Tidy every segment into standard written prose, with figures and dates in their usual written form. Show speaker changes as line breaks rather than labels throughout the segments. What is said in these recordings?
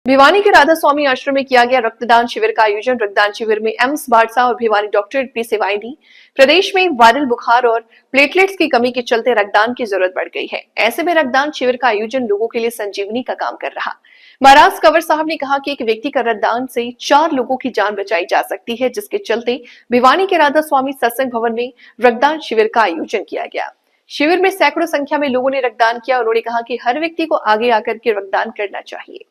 भिवानी के राधा स्वामी आश्रम में किया गया रक्तदान शिविर का आयोजन। रक्तदान शिविर में एम्स बाड़सा और भिवानी डॉक्टरेट भी सेवाएं दी। प्रदेश में वायरल बुखार और प्लेटलेट्स की कमी के चलते रक्तदान की जरूरत बढ़ गई है। ऐसे में रक्तदान शिविर का आयोजन लोगों के लिए संजीवनी का काम कर रहा। महाराज कंवर साहब ने कहा कि एक व्यक्ति का रक्तदान से 4 लोगों की जान बचाई जा सकती है, जिसके चलते भिवानी के राधा स्वामी सत्संग भवन में रक्तदान शिविर का आयोजन किया गया। शिविर में सैकड़ों संख्या में लोगों ने रक्तदान किया। उन्होंने कहा कि हर व्यक्ति को आगे आकर के रक्तदान करना चाहिए।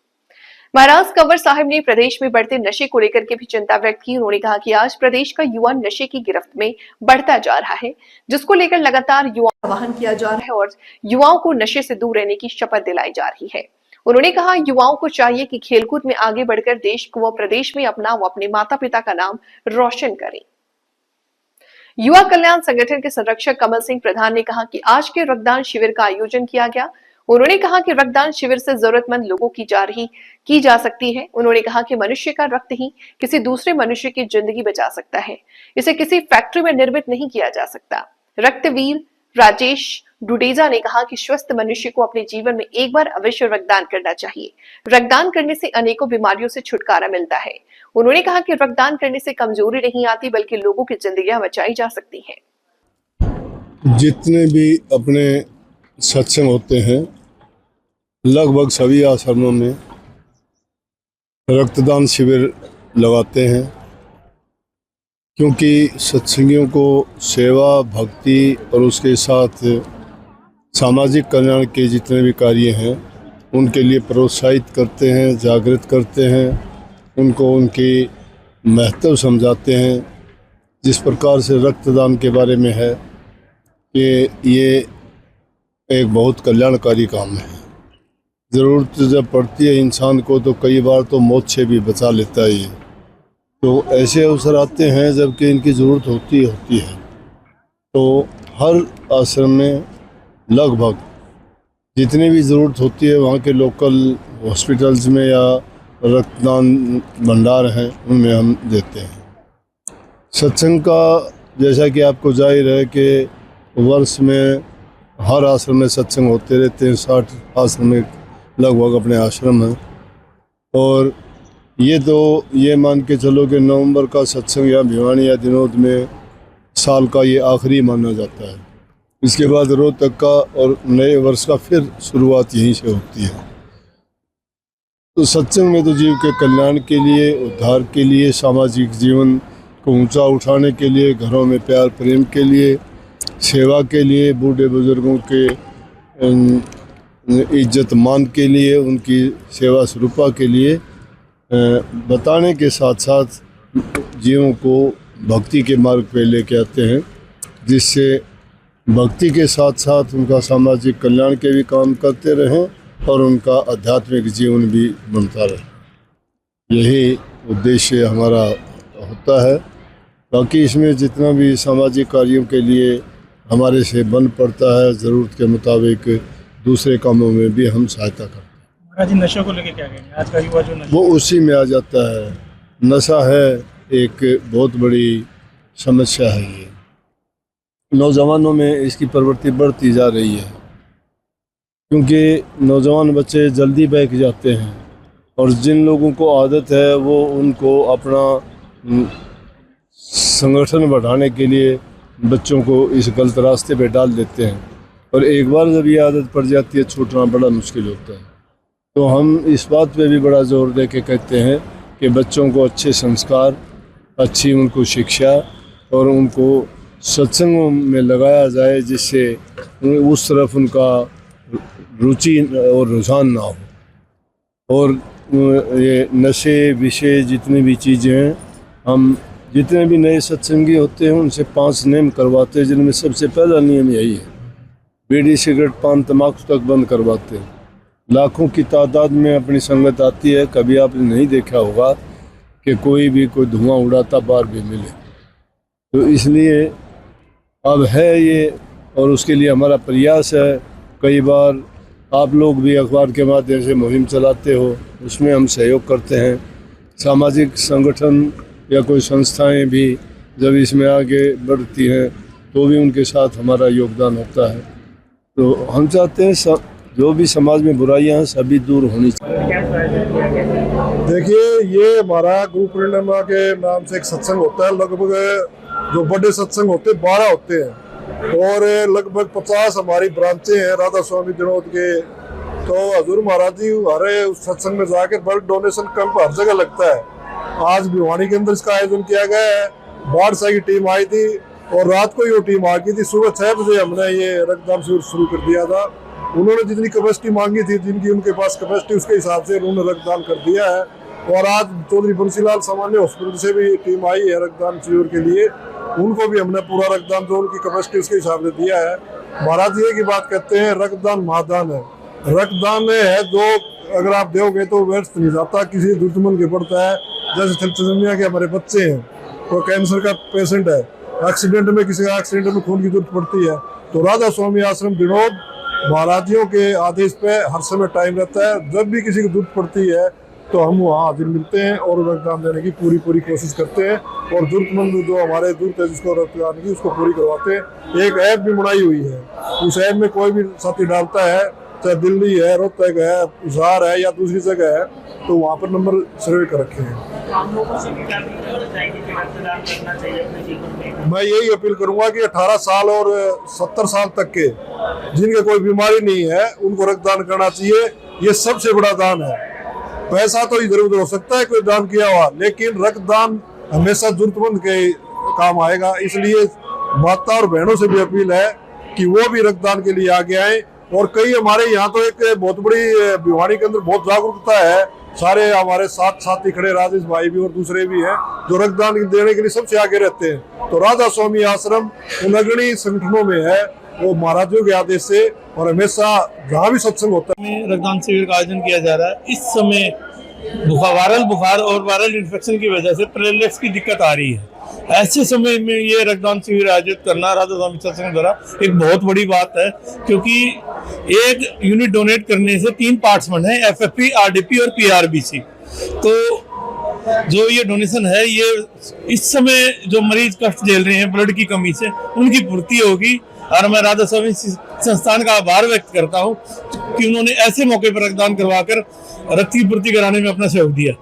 महाराज कंवर साहब ने प्रदेश में बढ़ते नशे को लेकर के भी चिंता व्यक्त की। उन्होंने कहा कि आज प्रदेश का युवा नशे की गिरफ्त में बढ़ता जा रहा है, जिसको लेकर लगातार युवाओं का आह्वान किया जा रहा है और युवाओं को नशे से दूर रहने की शपथ दिलाई जा रही है। उन्होंने कहा युवाओं को चाहिए कि खेलकूद में आगे बढ़कर देश को व प्रदेश में अपना व अपने माता पिता का नाम रोशन करें। युवा कल्याण संगठन के संरक्षक कमल सिंह प्रधान ने कहा कि आज के रक्तदान शिविर का आयोजन किया गया। उन्होंने कहा कि रक्तदान शिविर से जरूरतमंद लोगों की जा सकती है। उन्होंने कहा कि मनुष्य का रक्त ही किसी दूसरे मनुष्य की जिंदगी बचा सकता है। इसे किसी फैक्ट्री में निर्मित नहीं किया जा सकता। रक्तवीर राजेश डुडेजा ने कहा कि स्वस्थ मनुष्य को अपने जीवन में एक बार अवश्य रक्तदान करना चाहिए। रक्तदान करने से अनेकों बीमारियों से छुटकारा मिलता है। उन्होंने कहा कि रक्तदान करने से कमजोरी नहीं आती, बल्कि लोगों की जिंदगियां बचाई जा सकती हैं।
जितने भी अपने सत्संग होते हैं, लगभग सभी आश्रमों में रक्तदान शिविर लगाते हैं, क्योंकि सत्संगियों को सेवा, भक्ति और उसके साथ सामाजिक कल्याण के जितने भी कार्य हैं उनके लिए प्रोत्साहित करते हैं, जागृत करते हैं, उनको उनकी महत्व समझाते हैं। जिस प्रकार से रक्तदान के बारे में है कि ये एक बहुत कल्याणकारी काम है। ज़रूरत जब पड़ती है इंसान को तो कई बार तो मौत से भी बचा लेता है ये। तो ऐसे अवसर आते हैं जबकि इनकी ज़रूरत होती है। तो हर आश्रम में लगभग जितनी भी ज़रूरत होती है वहाँ के लोकल हॉस्पिटल्स में या रक्तदान भंडार हैं उनमें हम देते हैं। सत्संग का जैसा कि आपको जाहिर है कि वर्ष में हर आश्रम में सत्संग होते रहते हैं। 60 आश्रम में लगभग अपने आश्रम हैं और ये मान के चलो कि नवंबर का सत्संग या भिवानी या दिनोद में साल का ये आखिरी माना जाता है। इसके बाद रोहतक का और नए वर्ष का फिर शुरुआत यहीं से होती है। तो सत्संग में तो जीव के कल्याण के लिए, उद्धार के लिए, सामाजिक जीवन को ऊंचा उठाने के लिए, घरों में प्यार प्रेम के लिए, सेवा के लिए, बूढ़े बुजुर्गों के इज्जत मान के लिए, उनकी सेवा स्वरूपा के लिए बताने के साथ साथ जीवों को भक्ति के मार्ग पे लेके आते हैं, जिससे भक्ति के साथ साथ उनका सामाजिक कल्याण के भी काम करते रहें और उनका आध्यात्मिक जीवन भी बनता रहे। यही उद्देश्य हमारा होता है। बाकी इसमें जितना भी सामाजिक कार्यों के लिए हमारे से बन पड़ता है, ज़रूरत के मुताबिक दूसरे कामों में भी हम सहायता करते हैं।
महाराज जी, नशे को लेकर क्या कहेंगे? आज का युवा जो नशा,
वो उसी में आ जाता है। नशा है एक बहुत बड़ी समस्या है। ये नौजवानों में इसकी प्रवृत्ति बढ़ती जा रही है, क्योंकि नौजवान बच्चे जल्दी बहक जाते हैं और जिन लोगों को आदत है वो उनको अपना संगठन बढ़ाने के लिए बच्चों को इस गलत रास्ते पे डाल देते हैं और एक बार जब ये आदत पड़ जाती है छूटना बड़ा मुश्किल होता है। तो हम इस बात पे भी बड़ा जोर दे के कहते हैं कि बच्चों को अच्छे संस्कार, अच्छी उनको शिक्षा और उनको सत्संगों में लगाया जाए, जिससे उस तरफ उनका रुचि और रुझान ना हो। और ये नशे विषय जितनी भी चीज़ें हैं, हम जितने भी नए सत्संगी होते हैं उनसे 5 नियम करवाते हैं, जिनमें सबसे पहला नियम यही है। बीड़ी सिगरेट पान तम्बाकू तक बंद करवाते हैं। लाखों की तादाद में अपनी संगत आती है। कभी आपने नहीं देखा होगा कि कोई धुआं उड़ाता बाहर भी मिले। तो इसलिए अब है ये, और उसके लिए हमारा प्रयास है। कई बार आप लोग भी अखबार के माध्यम से मुहिम चलाते हो, उसमें हम सहयोग करते हैं। सामाजिक संगठन या कोई संस्थाएं भी जब इसमें आगे बढ़ती हैं तो भी उनके साथ हमारा योगदान होता है। तो हम चाहते हैं जो भी समाज में बुराइयां हैं सभी दूर होनी चाहिए।
देखिए, ये हमारा गुरु पूर्णिमा के नाम से एक सत्संग होता है। लगभग जो बड़े सत्संग होते हैं 12 होते हैं और लगभग 50 हमारी ब्रांचें हैं राधा स्वामी दिनोद के। तो हजूर महाराज जी हमारे उस सत्संग में जाकर ब्लड डोनेशन कैंप हर जगह लगता है। आज भिवानी के अंदर इसका आयोजन किया गया है। बाढ़सा की टीम आई थी और रात को ही वो टीम आ गई थी। सुबह 6 बजे हमने ये रक्तदान शिविर शुरू कर दिया था। उन्होंने जितनी कैपेसिटी मांगी थी, जिनकी उनके पास कैपेसिटी, उसके हिसाब से उन्होंने रक्तदान कर दिया है। और आज चौधरी बंसीलाल सामान्य हॉस्पिटल से भी टीम आई है रक्तदान शिविर के लिए। उनको भी हमने पूरा रक्तदान जो उनकी कैपेसिटी उसके हिसाब से दिया है। महाराज जी की बात कहते हैं, रक्तदान महादान है। रक्तदान है जो अगर आप दोगे तो व्यर्थ नहीं जाता, किसी जरूरतमंद के पड़ता है। जैसे थैलेसीमिया के हमारे बच्चे हैं, तो कैंसर का पेशेंट है, एक्सीडेंट में किसी का एक्सीडेंट में खून की जरूरत पड़ती है, तो राधा स्वामी आश्रम दिनोद महाराजियों के आदेश पे हर समय टाइम रहता है। जब भी किसी को जरूरत पड़ती है तो हम वहाँ हाजिर मिलते हैं और रक्तदान देने की पूरी कोशिश करते हैं। और जरूरतमंद जो हमारे जरूरत है जिसको रक्तदान की, उसको पूरी करवाते हैं। एक ऐप भी बनाई हुई है, उस ऐप में कोई भी साथी डालता है, चाहे दिल्ली है, रोहतक है, हिसार है या दूसरी जगह है, तो वहाँ पर नंबर सर्वे कर रखे हैं।
आम लोगों से भी क्या अपील जाएगी कि रक्तदान करना चाहिए अपने जीवन में?
मैं यही अपील करूंगा कि 18 साल और 70 साल तक के जिनके कोई बीमारी नहीं है उनको रक्तदान करना चाहिए। ये सबसे बड़ा दान है। पैसा तो इधर उधर हो सकता है कोई दान किया हुआ, लेकिन रक्तदान हमेशा जरूरतमंद के काम आएगा। इसलिए माता और बहनों से भी अपील है कि वो भी रक्तदान के लिए आगे आए। और कई हमारे यहाँ तो एक बहुत बड़ी भिवानी के अंदर बहुत जागरूकता है। सारे हमारे साथ साथी खड़े, राजेश भाई भी और दूसरे भी हैं जो रक्तदान देने के लिए सबसे आगे रहते हैं। तो राधा स्वामी आश्रम उन अग्रणी संगठनों में है, वो महाराजों के आदेश से, और हमेशा जहाँ भी सत्संग होता है
में रक्तदान शिविर का आयोजन किया जा रहा है। इस समय वायरल बुखार और वायरल इन्फेक्शन की वजह से प्लेटलेट्स की दिक्कत आ रही है। ऐसे समय में ये रक्तदान शिविर आयोजित करना राधा स्वामी सत्संग द्वारा एक बहुत बड़ी बात है, क्योंकि एक यूनिट डोनेट करने से 3 पार्ट्समेंट हैं, एफएफपी, आरडीपी और पीआरबीसी। तो जो ये डोनेशन है, ये इस समय जो मरीज कष्ट झेल रहे हैं ब्लड की कमी से, उनकी पूर्ति होगी। और मैं राधा स्वामी संस्थान का आभार व्यक्त करता हूँ कि उन्होंने ऐसे मौके पर रक्तदान करवाकर रक्त की पूर्ति कराने में अपना सहयोग दिया।